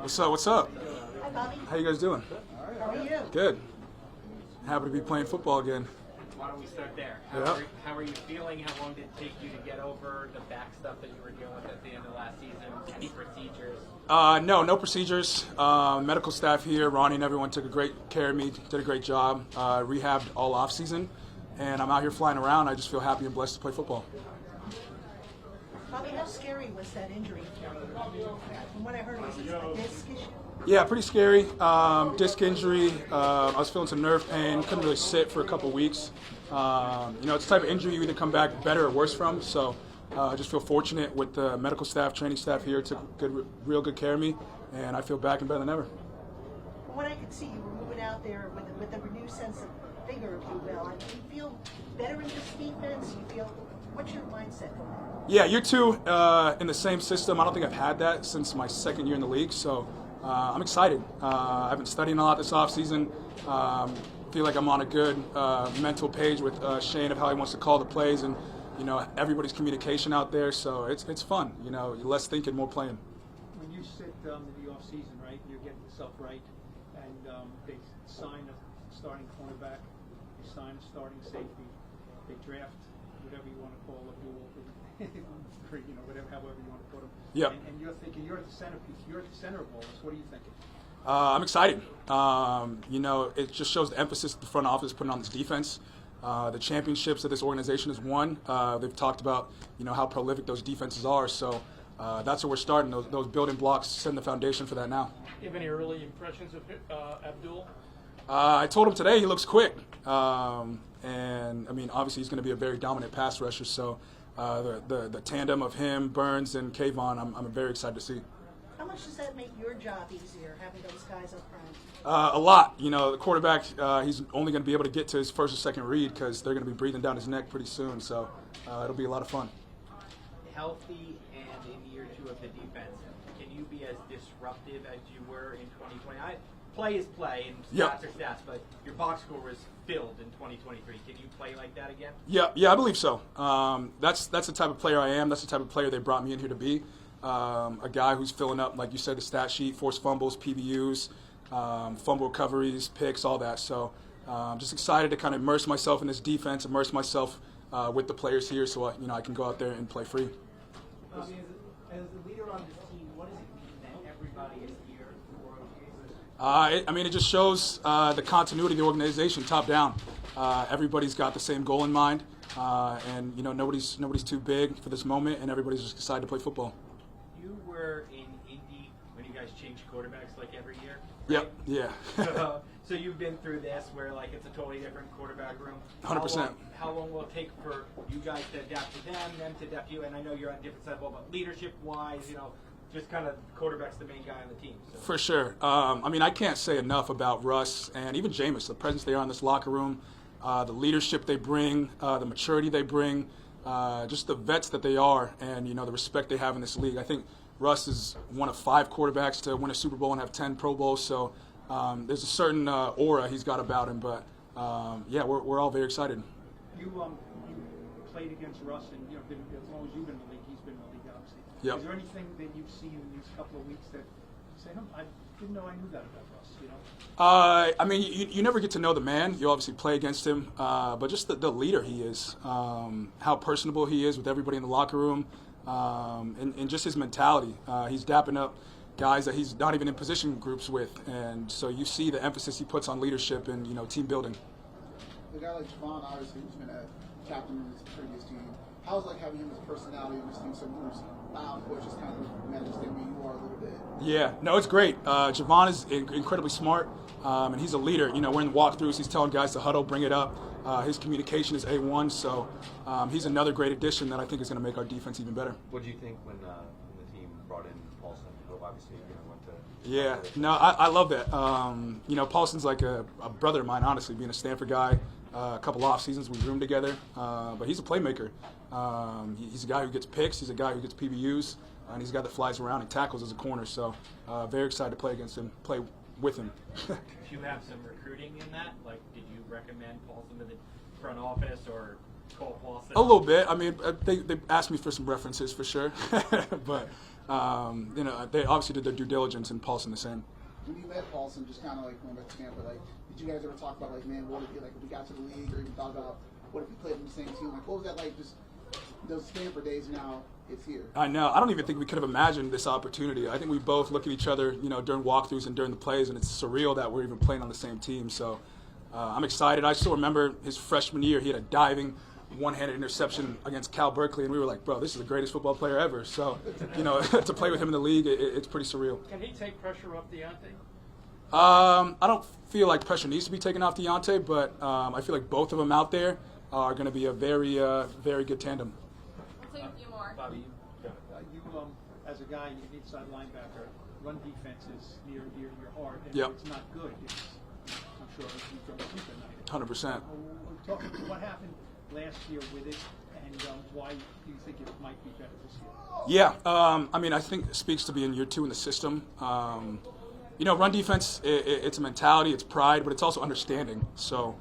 What's up? What's up? Hi, Bobby. How you guys doing? How are you? Good. Happy to be playing football again. Why don't we start there? Yeah. How are you feeling? How long did it take you to get over the back stuff that you were dealing with at the end of last season? Any procedures? No procedures. Medical staff here, Ronnie and everyone took a great care of me, did a great job. Rehabbed all off season, and I'm out here flying around. I just feel happy and blessed to play football. Bobby, how scary was that injury for you? From what I heard, was it a disc issue? Yeah, pretty scary. Disc injury. I was feeling some nerve pain. Couldn't really sit for a couple weeks. It's the type of injury you either come back better or worse from. So I just feel fortunate with the medical staff, training staff here took real good care of me, and I feel back and better than ever. From what I could see, you were moving out there with a renewed sense of vigor, if you will. And do you feel better in this defense? What's your mindset going on? Yeah, year two in the same system. I don't think I've had that since my second year in the league, so I'm excited. I've been studying a lot this offseason. Feel like I'm on a good mental page with Shane of how he wants to call the plays, and everybody's communication out there. So it's fun. Less thinking, more playing. When you sit in the off season, right, you're getting yourself right, and they sign a starting cornerback, they sign a starting safety, they draft whatever you want to call a dual, however you want to put them. Yep. And you're thinking you're at the centerpiece, you're at the center of all this. What are you thinking? I'm excited. It just shows the emphasis the front office putting on this defense. The championships that this organization has won, they've talked about how prolific those defenses are. So that's where we're starting. Those building blocks, setting the foundation for that now. Do you have any early impressions of Abdul? I told him today he looks quick. Obviously he's going to be a very dominant pass rusher. So the tandem of him, Burns, and Kayvon, I'm very excited to see. How much does that make your job easier, having those guys up front? A lot. The quarterback, he's only going to be able to get to his first or second read because they're going to be breathing down his neck pretty soon. So it'll be a lot of fun. Healthy and in year two of the defense, can you be as disruptive as you were in 2020? Play is play and stats are stats, but your box score was filled in 2023. Can you play like that again? Yeah, I believe so. That's the type of player I am. That's the type of player they brought me in here to be. A guy who's filling up, like you said, the stat sheet, forced fumbles, PBUs, fumble recoveries, picks, all that. So I'm just excited to kind of immerse myself in this defense, immerse myself with the players here so I can go out there and play free. As the leader on this team, what does it mean that everybody is here for OTA? It just shows the continuity of the organization, top down. Everybody's got the same goal in mind, and nobody's too big for this moment, and everybody's just excited to play football. You were in Indy when you guys changed quarterbacks like every year. Right? Yep. Yeah. So you've been through this where like it's a totally different quarterback room. 100%. How long will it take for you guys to adapt to them to adapt to you? And I know you're on a different side of the ball, but leadership-wise, just kind of quarterback's the main guy on the team. So. For sure. I can't say enough about Russ and even Jameis, the presence they are in this locker room, the leadership they bring, the maturity they bring, just the vets that they are, and the respect they have in this league. I think Russ is one of 5 quarterbacks to win a Super Bowl and have 10 Pro Bowls, so there's a certain aura he's got about him. But we're all very excited. You played against Russ, and been, as long as you've been in the league, he's been in the league, obviously. Yep. Is there anything that you've seen in these couple of weeks that you say, I didn't know I knew that about Russ? You never get to know the man. You obviously play against him, but just the leader he is, how personable he is with everybody in the locker room, and just his mentality. He's dapping up guys that he's not even in position groups with, and so you see the emphasis he puts on leadership and team building. A guy like Jevon, obviously, who's been a captain in his previous team, how's it like having him as a personality in this team, so who's bound, which is kind of managed to be you are a little bit? Yeah, no, it's great. Jevon is incredibly smart, and he's a leader. We're in the walkthroughs, he's telling guys to huddle, bring it up. His communication is A1, so he's another great addition that I think is going to make our defense even better. What do you think when the team brought in Paulson, who obviously went to? Yeah, no, I love that. Paulson's like a brother of mine, honestly, being a Stanford guy. A couple off seasons we roomed together, but he's a playmaker. He's a guy who gets picks. He's a guy who gets PBUs, and he's a guy that flies around and tackles as a corner. So very excited to play against him, play with him. Do you have some recruiting in that? Like, did you recommend Paulson to the front office or call Paulson? A little bit. They asked me for some references for sure, but You know, they obviously did their due diligence, and Paulson the same. When you met Paulson, just kind of like going back to Tampa, like, did you guys ever talk about, like, man, what would it be like if we got to the league, or even thought about what if we played in the same team? Like, what was that like? Just those Stanford days. Now it's here. I know. I don't even think we could have imagined this opportunity. I think we both look at each other, you know, during walkthroughs and during the plays, and it's surreal that we're even playing on the same team. So I'm excited. I still remember his freshman year. He had a diving one-handed interception against Cal Berkeley, and we were like, bro, this is the greatest football player ever. So, you know, to play with him in the league, it's pretty surreal. Can he take pressure off Deontay? I don't feel like pressure needs to be taken off Deontay, but I feel like both of them out there are going to be a very, very good tandem. We'll take a few more. Bobby, As a guy, an inside linebacker, run defense is near and dear to your heart. And Yep. if it's not good, I'm sure it's you don't sleep at night. 100%. What happened last year with it, and why do you think it might be better this year? Yeah, I mean, I think it speaks to being year 2 in the system. You know, run defense, it's a mentality, it's pride, but it's also understanding. So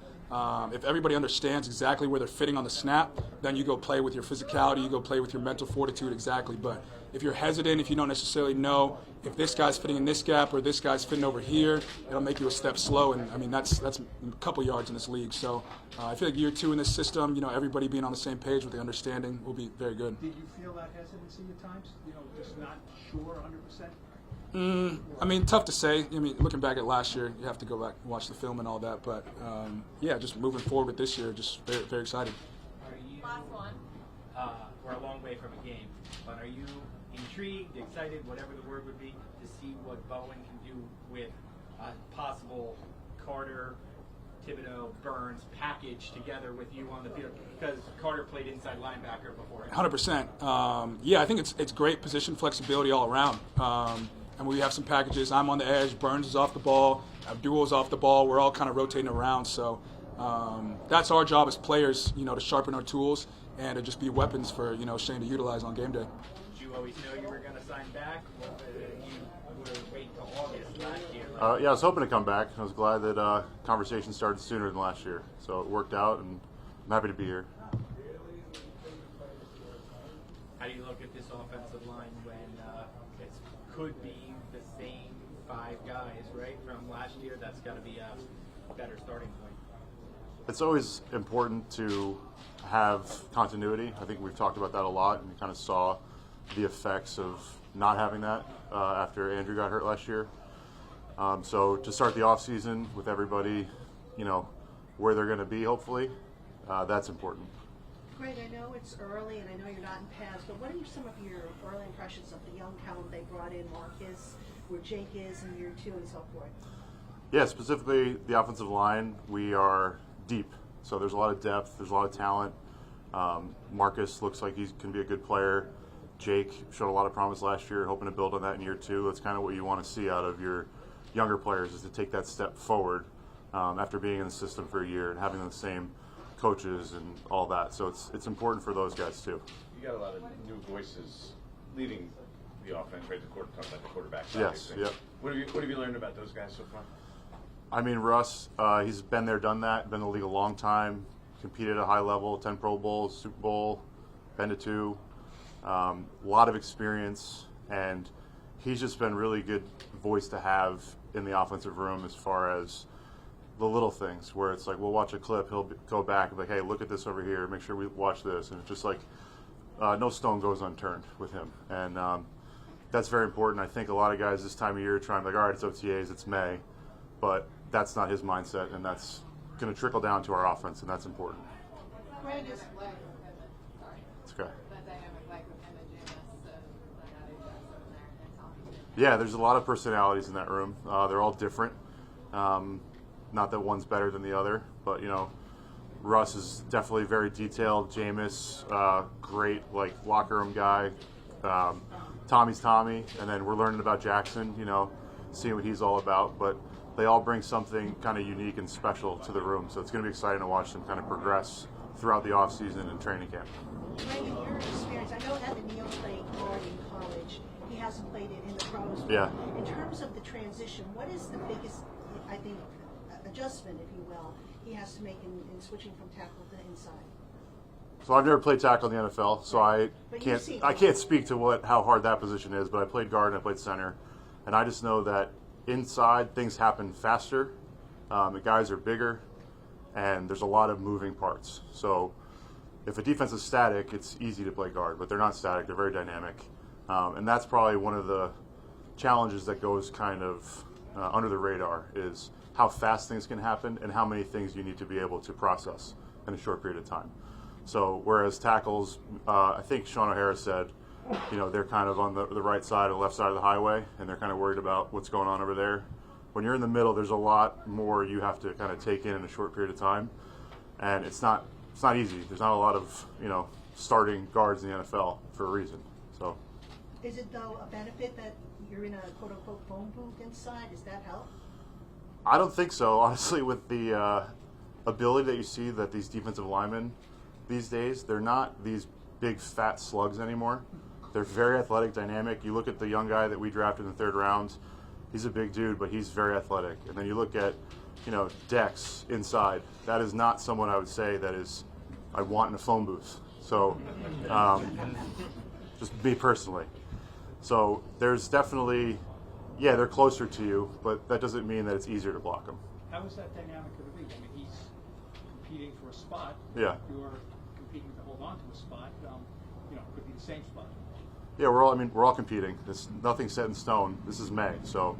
if everybody understands exactly where they're fitting on the snap, then you go play with your physicality, you go play with your mental fortitude exactly. But if you're hesitant, if you don't necessarily know if this guy's fitting in this gap or this guy's fitting over here, it'll make you a step slow. And, I mean, that's a couple yards in this league. So I feel like year 2 in this system, you know, everybody being on the same page with the understanding will be very good. Did you feel that hesitancy at times? You know, just not sure 100%? I mean, tough to say. I mean, looking back at last year, you have to go back and watch the film and all that. But, yeah, just moving forward with this year, just very, very excited. are you, Last one. we're a long way from a game, but are you intrigued, excited, whatever the word would be, to see what Bowen can do with a possible Carter, Thibodeau, Burns package together with you on the field? Because Carter played inside linebacker before. 100%. Yeah, I think it's great position flexibility all around. And we have some packages. I'm on the edge. Burns is off the ball. Abdul is off the ball. We're all kind of rotating around. So that's our job as players, you know, to sharpen our tools and to just be weapons for, you know, Shane to utilize on game day. Did you always know you were going to sign back? You would wait until August last year. Yeah, I was hoping to come back. I was glad that conversation started sooner than last year. So it worked out, and I'm happy to be here. How do you look at this offensive line when it could be the same 5 guys, right, from last year? That's got to be a better starting point. It's always important to have continuity. I think we've talked about that a lot, and we kind of saw the effects of not having that after Andrew got hurt last year. So to start the offseason with everybody, you know, where they're going to be, hopefully, that's important. Greg, I know it's early, and I know you're not in pads, but what are some of your early impressions of the young talent they brought in, Marcus, where Jake is in year 2 and so forth? Yeah, specifically the offensive line, we are deep. So there's a lot of depth, there's a lot of talent. Marcus looks like he can be a good player. Jake showed a lot of promise last year, hoping to build on that in year 2. That's kind of what you want to see out of your younger players, is to take that step forward after being in the system for a year and having the same coaches and all that. So it's important for those guys too. You got a lot of new voices leading the offense, right? Talking about the quarterback. Yes, yep. What have you learned about those guys so far? I mean, Russ, he's been there, done that, been in the league a long time, competed at a high level, 10 Pro Bowls, Super Bowl, been to 2. A lot of experience, and he's just been really good voice to have in the offensive room as far as the little things, where it's like we'll watch a clip, he'll go back and be like, hey, look at this over here, make sure we watch this. And it's just like no stone goes unturned with him. And that's very important. I think a lot of guys this time of year are trying to be like, all right, it's OTAs, it's May. But that's not his mindset, and that's going to trickle down to our offense, and that's important. Greg is It's okay. Yeah, there's a lot of personalities in that room. They're all different. Not that one's better than the other, but, you know, Russ is definitely very detailed. Jameis, great, like, locker room guy. Tommy's Tommy, and then we're learning about Jackson, you know, seeing what he's all about. But they all bring something kind of unique and special to the room, so it's going to be exciting to watch them kind of progress throughout the offseason and training camp. Greg, in your experience, I know Evan Neal played guard in college. He hasn't played it in the pros. Yeah. In terms of the transition, what is the biggest, I think, adjustment, if you will, he has to make in switching from tackle to inside? So I've never played tackle in the NFL, so I But you've seen it. can't speak to how hard that position is. But I played guard and I played center, and I just know that inside things happen faster. The guys are bigger, and there's a lot of moving parts. So if a defense is static, it's easy to play guard, but they're not static. They're very dynamic, and that's probably one of the challenges that goes kind of under the radar is how fast things can happen and how many things you need to be able to process in a short period of time. So whereas tackles, I think Sean O'Hara said, they're kind of on the right side or the left side of the highway, and they're kind of worried about what's going on over there. When you're in the middle, there's a lot more you have to kind of take in a short period of time, and it's not easy. There's not a lot of starting guards in the NFL for a reason. So Is it though a benefit that you're in a quote unquote phone booth inside? Does that help? I don't think so, honestly. With the ability that you see that these defensive linemen these days, they're not these big fat slugs anymore. They're very athletic, dynamic. You look at the young guy that we drafted in the 3rd round. He's a big dude, but he's very athletic. And then you look at, Dex inside. That is not someone I would say that is I want in a phone booth. So, just me personally. So there's definitely, they're closer to you, but that doesn't mean that it's easier to block them. How is that dynamic of the league? I mean, he's competing for a spot. Yeah. You're competing to hold on to a spot. Could be the same spot. Yeah, we're all competing. It's nothing set in stone. This is May, so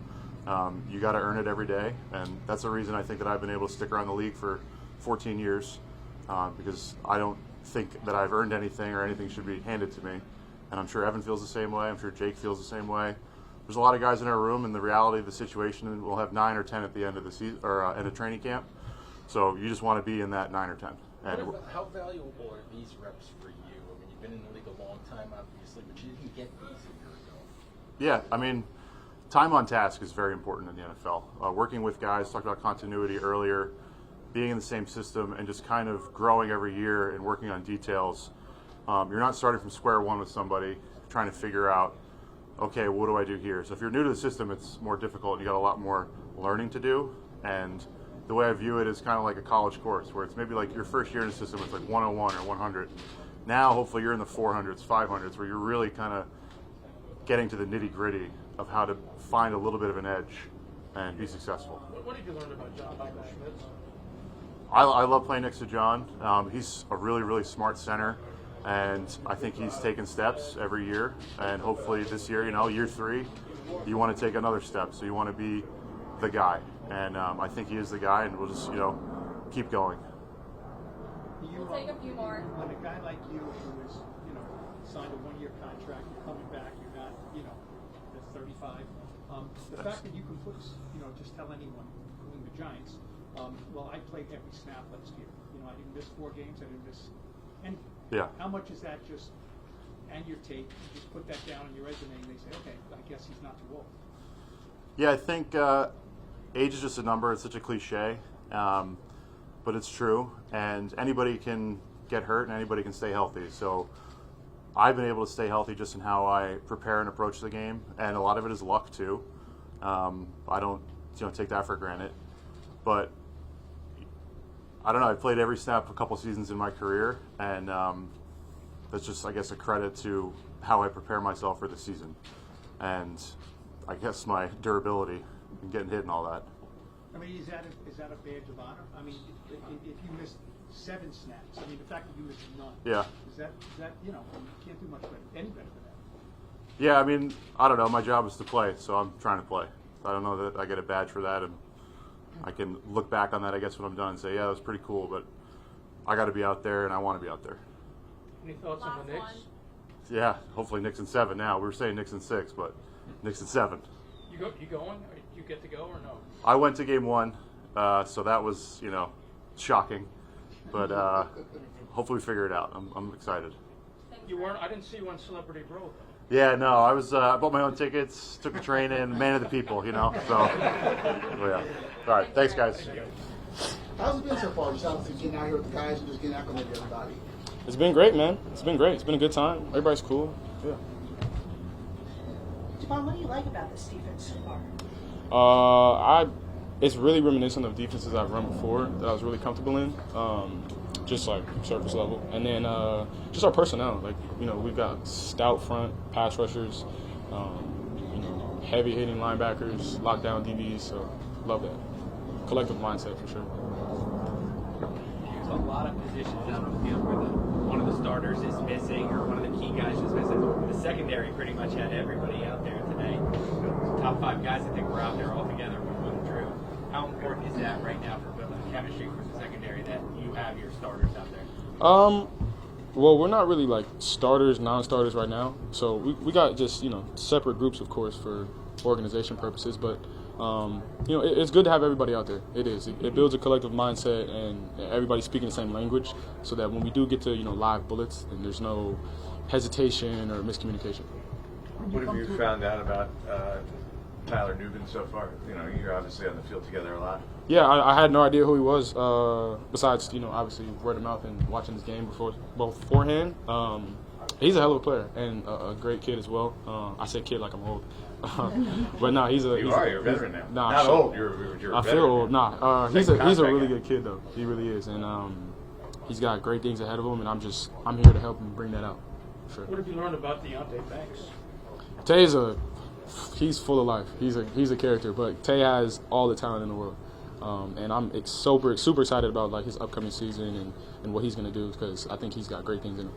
you got to earn it every day, and that's the reason I think that I've been able to stick around the league for 14 years because I don't think that I've earned anything or anything should be handed to me, and I'm sure Evan feels the same way. I'm sure Jake feels the same way. There's a lot of guys in our room, and the reality of the situation, and we'll have 9 or 10 at the end of the season or end of training camp. So you just want to be in that 9 or 10. And How valuable are these reps for you? I mean, you've been in the league a long time, obviously, but you didn't get these a year ago. Yeah, I mean, time on task is very important in the NFL. Working with guys, talked about continuity earlier, being in the same system, and just kind of growing every year and working on details. You're not starting from square one with somebody, trying to figure out, okay, what do I do here? So if you're new to the system, it's more difficult. You got a lot more learning to do, and the way I view it is kind of like a college course, where it's maybe like your first year in the system, it's like 101 or 100. Now, hopefully, you're in the 400s, 500s, where you're really kind of getting to the nitty-gritty of how to find a little bit of an edge and be successful. What did you learn about John Michael Schmitz? I love playing next to John. He's a really, really smart center, and I think he's taken steps every year. And hopefully this year, year 3, you want to take another step. So you want to be the guy. And I think he is the guy, and we'll just, keep going. We'll take a few more. When a guy like you who is, signed a 1-year contract, you're coming back, you're not, at 35. The fact that you can put, just tell anyone, including the Giants, well, I played every snap last year. I didn't miss 4 games, I didn't miss anything. Yeah. How much is that just, and your tape, you just put that down on your resume and they say, okay, I guess he's not too old. Yeah, I think age is just a number. It's such a cliche, but it's true. And anybody can get hurt and anybody can stay healthy. So I've been able to stay healthy just in how I prepare and approach the game. And a lot of it is luck, too. I don't take that for granted. But I don't know. I've played every snap a couple seasons in my career. And that's just, I guess, a credit to how I prepare myself for the season. And I guess my durability and getting hit and all that. I mean, is that a badge of honor? I mean, if you missed 7 snaps, I mean, the fact that you missed none. Yeah. Is that you can't do much better, any better than that. Yeah, I mean, I don't know. My job is to play, so I'm trying to play. I don't know that I get a badge for that, and I can look back on that, I guess, when I'm done and say, yeah, that was pretty cool, but I got to be out there, and I want to be out there. Any thoughts on the Knicks? Yeah, hopefully Knicks in 7 now. We were saying Knicks in 6, but Knicks in 7. You going? Or you get to go or no? I went to game 1, so that was, shocking. But hopefully we figure it out. I'm excited. You weren't. I didn't see you on Celebrity Row. Yeah, no, I was. I bought my own tickets, took the train in, man of the people, So, yeah. All right, thanks, guys. How's it been so far? Just obviously getting out here with the guys and just getting acclimated to everybody. It's been great, man. It's been great. It's been a good time. Everybody's cool. Yeah. Jevon, what do you like about this defense so far? It's really reminiscent of defenses I've run before that I was really comfortable in. just like surface level. And then just our personnel. Like, we've got stout front pass rushers, heavy hitting linebackers, lockdown DBs. So love that collective mindset for sure. There's a lot of positions out on the field where one of the starters is missing or one of the key guys is missing. The secondary pretty much had everybody out there today. Top 5 guys I think were out there all together with Drew. How important is that right now for building chemistry for the secondary that you have your starters out there? Well, we're not really like starters, non-starters right now. So we got just, separate groups, of course, for organization purposes. But, it's good to have everybody out there. It is. It builds a collective mindset and everybody speaking the same language so that when we do get to, live bullets, and there's no hesitation or miscommunication. What have you found out about Tyler Nubin so far? You're obviously on the field together a lot. Yeah, I had no idea who he was. Besides, obviously word of mouth and watching this game beforehand. He's a hell of a player and a great kid as well. I say kid like I'm old, but no, you're a veteran now. Nah, not old. You're a I veteran. feel old. Nah, he's a really good kid though. He really is, and he's got great things ahead of him, and I'm here to help him bring that out. Sure. What have you learned about Deontay Banks? Tay's he's full of life. He's a character, but Tay has all the talent in the world. And I'm super excited about like his upcoming season and what he's going to do because I think he's got great things in him.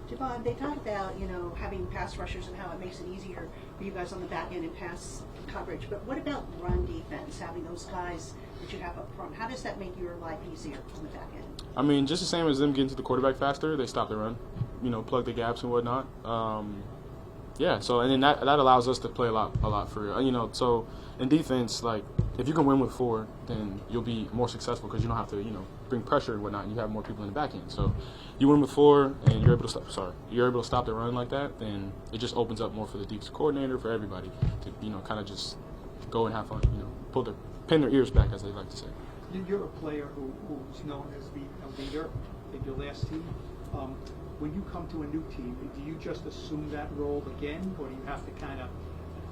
Jevon, they talk about, having pass rushers and how it makes it easier for you guys on the back end in pass coverage. But what about run defense, having those guys that you have up front? How does that make your life easier on the back end? I mean, just the same as them getting to the quarterback faster, they stop the run, plug the gaps and whatnot. Yeah, so and then that allows us to play a lot for so in defense, like if you can win with 4, then you'll be more successful because you don't have to bring pressure and whatnot. And you have more people in the back end. So you win with 4 and you're able to stop the run like that, then it just opens up more for the defensive coordinator, for everybody to kind of just go and have fun. Pin their ears back, as they like to say. You're a player who's known as being a leader in your last team. When you come to a new team, do you just assume that role again, or do you have to kind of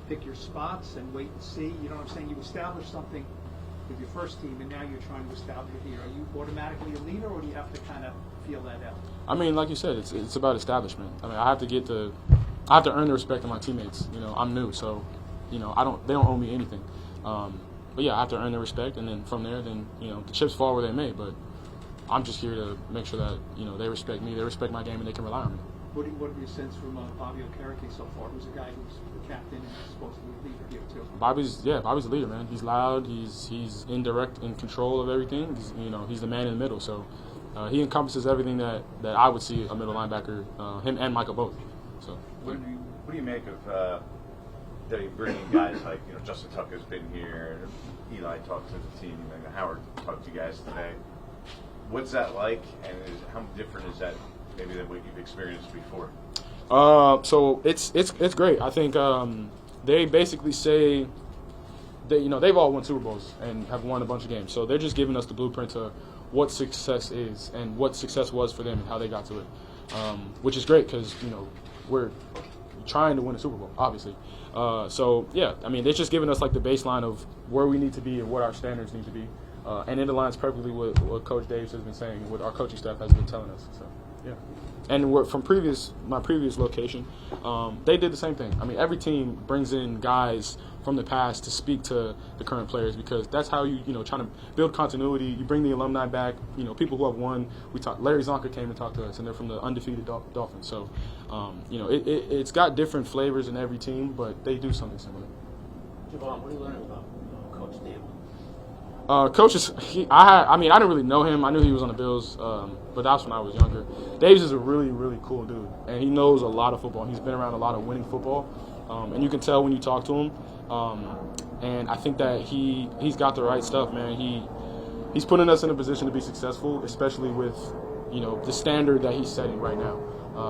pick your spots and wait and see? You know what I'm saying? You establish something with your first team, and now you're trying to establish it here. Are you automatically a leader, or do you have to kind of feel that out? I mean, like you said, it's about establishment. I mean, I have to earn the respect of my teammates. I'm new, so they don't owe me anything. But yeah, I have to earn their respect, and then from there, the chips fall where they may. But I'm just here to make sure that they respect me, they respect my game, and they can rely on me. What do you sense from Bobby Okereke so far? Who's a guy who's the captain and supposed to be a leader here too? Bobby's a leader, man. He's loud. He's in control of everything. He's the man in the middle. So he encompasses everything that I would see a middle linebacker. Him and Michael both. So what do you make of that he bringing guys like Justin Tucker's been here, Eli talked to the team, and Howard talked to you guys today. What's that like, and how different is that maybe than what you've experienced before? So it's great. I think they basically say that they've all won Super Bowls and have won a bunch of games. So they're just giving us the blueprint to what success is and what success was for them and how they got to it, which is great because we're trying to win a Super Bowl, obviously. So yeah, I mean they're just giving us like the baseline of where we need to be and what our standards need to be. And it aligns perfectly with what Coach Davis has been saying and what our coaching staff has been telling us. So, yeah. And from my previous location, they did the same thing. I mean, every team brings in guys from the past to speak to the current players because that's how you trying to build continuity. You bring the alumni back, people who have won. Larry Zonka came and talked to us, and they're from the undefeated Dolphins. So, it's got different flavors in every team, but they do something similar. Jevon, what are you learning about Coach Davis? Coaches, I didn't really know him. I knew he was on the Bills, but that's when I was younger. Davis is a really, really cool dude, and he knows a lot of football. He's been around a lot of winning football, and you can tell when you talk to him. And I think that he's got the right stuff, man. He's putting us in a position to be successful, especially with the standard that he's setting right now,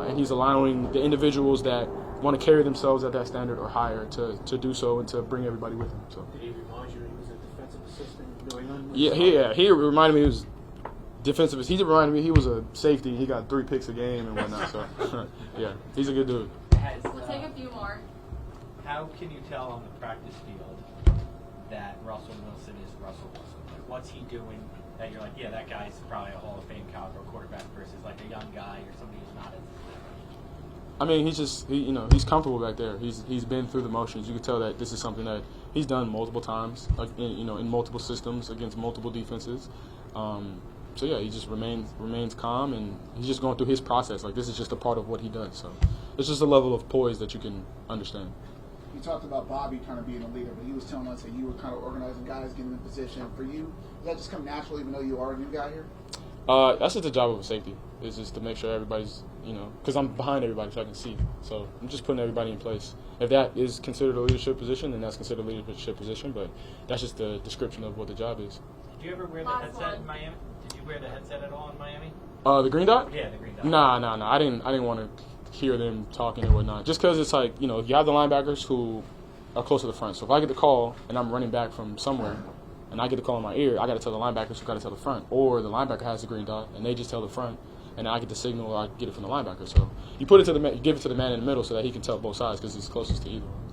and he's allowing the individuals that want to carry themselves at that standard or higher to do so and to bring everybody with him. So. Did he remind you he was a defensive assistant? Yeah. He reminded me he was defensive. He reminded me he was a safety. He got 3 picks a game and whatnot. So, yeah, he's a good dude. We'll take a few more. How can you tell on the practice field that Russell Wilson is Russell Wilson? Like, what's he doing that you're like, yeah, that guy's probably a Hall of Fame caliber quarterback versus like a young guy or somebody who's not as. I mean, he's comfortable back there. He's been through the motions. You can tell that this is something that he's done multiple times, like in multiple systems against multiple defenses. So yeah, he just remains calm, and he's just going through his process. Like, this is just a part of what he does. So it's just a level of poise that you can understand. You talked about Bobby kind of being a leader, but he was telling us that you were kind of organizing guys, getting in position. For you, does that just come naturally, even though you are a new guy here? That's just the job of a safety. It's just to make sure everybody's, because I'm behind everybody so I can see. So I'm just putting everybody in place. If that is considered a leadership position, then that's considered a leadership position. But that's just the description of what the job is. Did you ever wear the headset in Miami? Did you wear the headset at all in Miami? The green dot? Yeah, the green dot. Nah. I didn't want to hear them talking and whatnot. Just because it's like, you have the linebackers who are close to the front. So if I get the call and I'm running back from somewhere, and I get the call in my ear, I got to tell the linebackers who got to tell the front. Or the linebacker has the green dot, and they just tell the front, and I get the signal, or I get it from the linebacker. So you give it to the man in the middle so that he can tell both sides because he's closest to either one.